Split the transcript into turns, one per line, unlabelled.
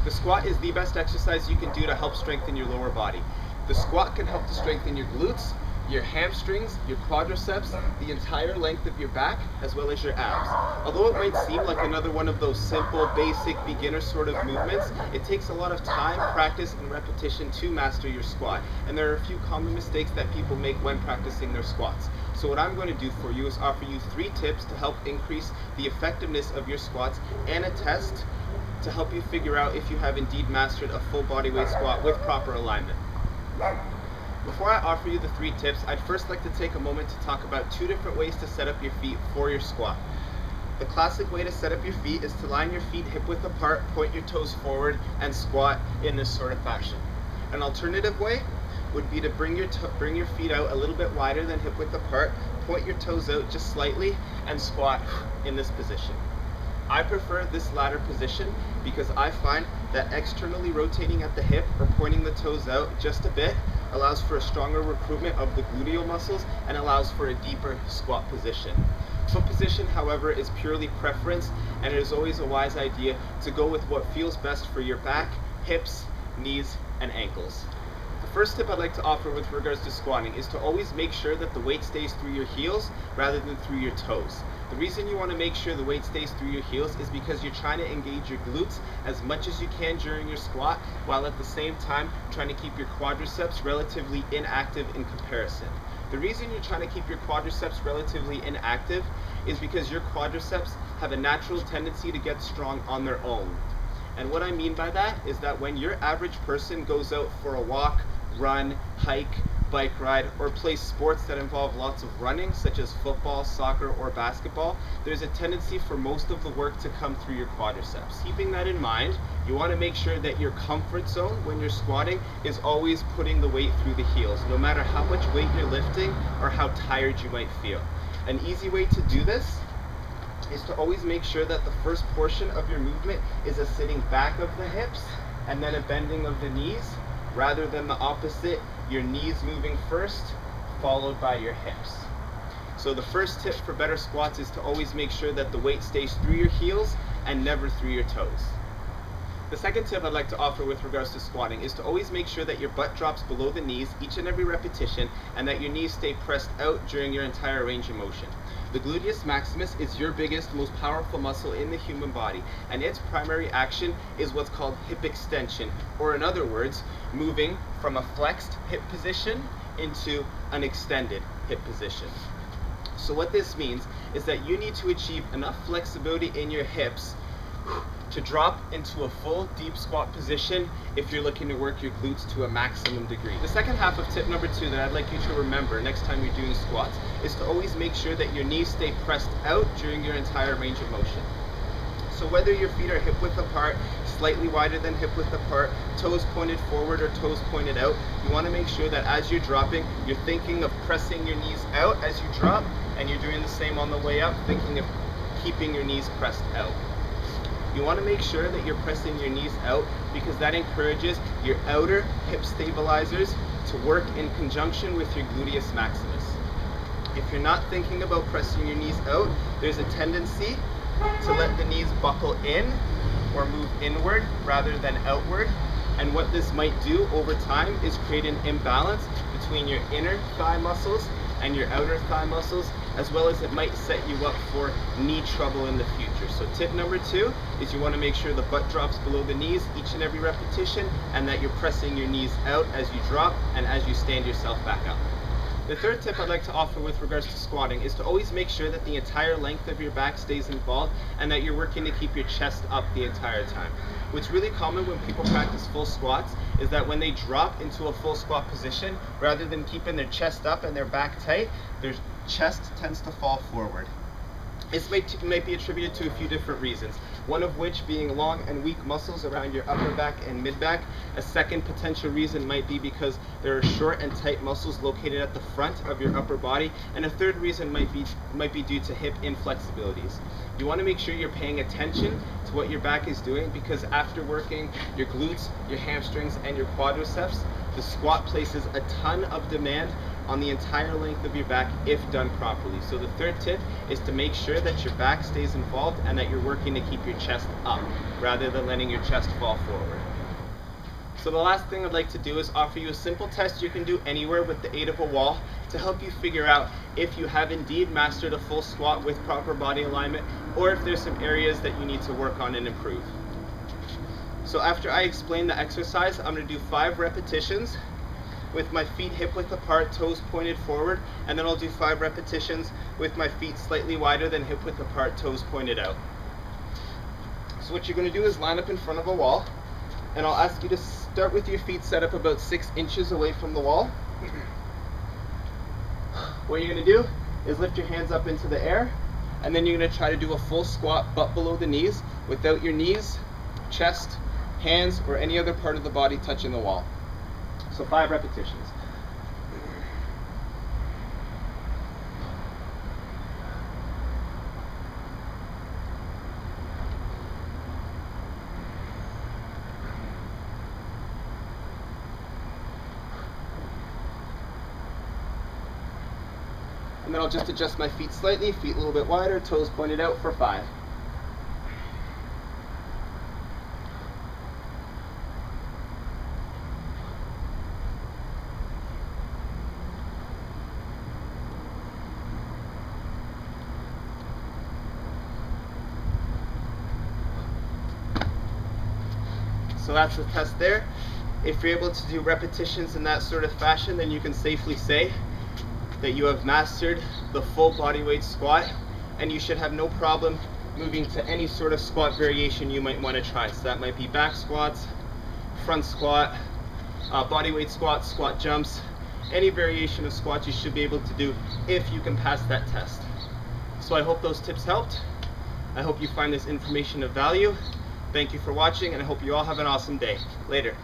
The squat is the best exercise you can do to help strengthen your lower body. The squat can help to strengthen your glutes, your hamstrings, your quadriceps, the entire length of your back, as well as your abs. Although it might seem like another one of those simple, basic, beginner sort of movements, it takes a lot of time, practice, and repetition to master your squat. And there are a few common mistakes that people make when practicing their squats. So what I'm going to do for you is offer you 3 tips to help increase the effectiveness of your squats and a test to help you figure out if you have indeed mastered a full body weight squat with proper alignment. Before I offer you the 3 tips, I'd first like to take a moment to talk about 2 different ways to set up your feet for your squat. The classic way to set up your feet is to line your feet hip width apart, point your toes forward, and squat in this sort of fashion. An alternative way would be to bring your feet out a little bit wider than hip width apart, point your toes out just slightly, and squat in this position. I prefer this latter position because I find that externally rotating at the hip or pointing the toes out just a bit allows for a stronger recruitment of the gluteal muscles and allows for a deeper squat position. Foot position, however, is purely preference, and it is always a wise idea to go with what feels best for your back, hips, knees, and ankles. The first tip I'd like to offer with regards to squatting is to always make sure that the weight stays through your heels rather than through your toes. The reason you want to make sure the weight stays through your heels is because you're trying to engage your glutes as much as you can during your squat, while at the same time trying to keep your quadriceps relatively inactive in comparison. The reason you're trying to keep your quadriceps relatively inactive is because your quadriceps have a natural tendency to get strong on their own. And what I mean by that is that when your average person goes out for a walk, run, hike, bike ride, or play sports that involve lots of running, such as football, soccer, or basketball, there's a tendency for most of the work to come through your quadriceps. Keeping that in mind, you want to make sure that your comfort zone when you're squatting is always putting the weight through the heels, no matter how much weight you're lifting or how tired you might feel. An easy way to do this is to always make sure that the first portion of your movement is a sitting back of the hips and then a bending of the knees, rather than the opposite, your knees moving first, followed by your hips. So the first tip for better squats is to always make sure that the weight stays through your heels and never through your toes. The second tip I'd like to offer with regards to squatting is to always make sure that your butt drops below the knees each and every repetition, and that your knees stay pressed out during your entire range of motion. The gluteus maximus is your biggest, most powerful muscle in the human body, and its primary action is what's called hip extension, or in other words, moving from a flexed hip position into an extended hip position. So what this means is that you need to achieve enough flexibility in your hips to drop into a full deep squat position if you're looking to work your glutes to a maximum degree. The second half of tip number 2 that I'd like you to remember next time you're doing squats is to always make sure that your knees stay pressed out during your entire range of motion. So whether your feet are hip width apart, slightly wider than hip width apart, toes pointed forward or toes pointed out, you want to make sure that as you're dropping, you're thinking of pressing your knees out as you drop, and you're doing the same on the way up, thinking of keeping your knees pressed out. You want to make sure that you're pressing your knees out because that encourages your outer hip stabilizers to work in conjunction with your gluteus maximus. If you're not thinking about pressing your knees out, there's a tendency to let the knees buckle in or move inward rather than outward. And what this might do over time is create an imbalance between your inner thigh muscles and your outer thigh muscles, as well as it might set you up for knee trouble in the future. So tip number 2 is you want to make sure the butt drops below the knees each and every repetition, and that you're pressing your knees out as you drop and as you stand yourself back up. The third tip I'd like to offer with regards to squatting is to always make sure that the entire length of your back stays involved and that you're working to keep your chest up the entire time. What's really common when people practice full squats is that when they drop into a full squat position, rather than keeping their chest up and their back tight, their chest tends to fall forward. This might be attributed to a few different reasons, one of which being long and weak muscles around your upper back and mid back. A second potential reason might be because there are short and tight muscles located at the front of your upper body, and a third reason might be due to hip inflexibilities. You want to make sure you're paying attention to what your back is doing, because after working your glutes, your hamstrings, and your quadriceps, the squat places a ton of demand on the entire length of your back if done properly. So the third tip is to make sure that your back stays involved and that you're working to keep your chest up rather than letting your chest fall forward. So the last thing I'd like to do is offer you a simple test you can do anywhere with the aid of a wall to help you figure out if you have indeed mastered a full squat with proper body alignment, or if there's some areas that you need to work on and improve. So after I explain the exercise, I'm going to do 5 repetitions with my feet hip width apart, toes pointed forward, and then I'll do 5 repetitions with my feet slightly wider than hip width apart, toes pointed out. So what you're going to do is line up in front of a wall, and I'll ask you to start with your feet set up about 6 inches away from the wall. What you're going to do is lift your hands up into the air, and then you're going to try to do a full squat, butt below the knees, without your knees, chest, hands, or any other part of the body touching the wall. So 5 repetitions. And then I'll just adjust my feet slightly, feet a little bit wider, toes pointed out for 5. So that's the test there. If you're able to do repetitions in that sort of fashion, then you can safely say that you have mastered the full bodyweight squat, and you should have no problem moving to any sort of squat variation you might want to try. So that might be back squats, front squat, bodyweight squats, squat jumps, any variation of squats you should be able to do if you can pass that test. So I hope those tips helped. I hope you find this information of value. Thank you for watching, and I hope you all have an awesome day. Later.